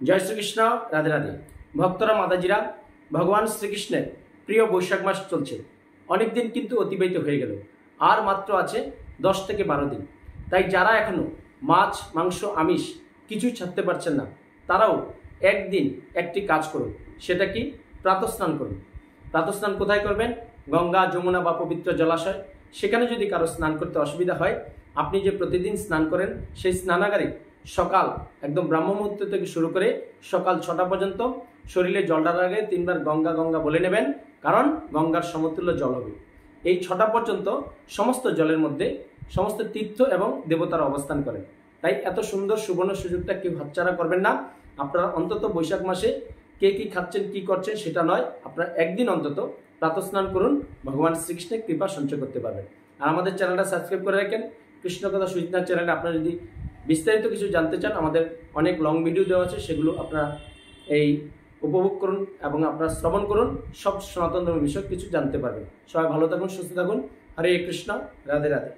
জয় শ্রীকৃষ্ণ। রাধে রাধে। ভক্তরা মাতাজিরা, ভগবান শ্রীকৃষ্ণের প্রিয় বৈশাখ মাস চলছে। অনেক দিন কিন্তু অতিবাহিত হয়ে গেল, আর মাত্র আছে 10 থেকে 12 দিন। তাই যারা এখনো মাছ মাংস আমিষ কিছুই ছাড়তে পারছেন না, তারাও একদিন একটি কাজ করুন। সেটা কি? প্রাতঃস্নান করুন। প্রাতঃস্নান কোথায় করবেন? গঙ্গা, যমুনা বা পবিত্র জলাশয়। সেখানে যদি কারো স্নান করতে অসুবিধা হয়, আপনি যে প্রতিদিন স্নান করেন সেই স্নানাগারে সকাল একদম ব্রাহ্ম মুহূর্ত থেকে শুরু করে সকাল 6টা পর্যন্ত শরীরে জল ঢালার আগে 3 বার গঙ্গা গঙ্গা বলে নেবেন, কারণ গঙ্গার সমতুল্য জল হবে। এই 6টা পর্যন্ত সমস্ত জলের মধ্যে সমস্ত তীর্থ এবং দেবতারা অবস্থান করেন। তাই এত সুন্দর সুবর্ণ সুযোগটা কেউ হাতছাড়া করবেন না। আপনারা অন্তত বৈশাখ মাসে কে কি খাচ্ছেন কি করছেন সেটা নয়, আপনারা একদিন অন্তত প্রাতঃস্নান করুন, ভগবান শ্রীকৃষ্ণের কৃপা সঞ্চয় করতে পারবেন। আর আমাদের চ্যানেলটা সাবস্ক্রাইব করে রাখেন। কৃষ্ণকথা সুচিতা চ্যানেলে আপনারা যদি বিস্তারিত কিছু জানতে চান, আমাদের অনেক লং ভিডিও দেওয়া আছে, সেগুলো আপনারা এই উপভোগ করুন এবং আপনারা শ্রবণ করুন। সব সনাতন ধর্মের বিষয়ে কিছু জানতে পারবেন। সবাই ভালো থাকুন, সুস্থ থাকুন। হরে কৃষ্ণ। রাধে রাধে।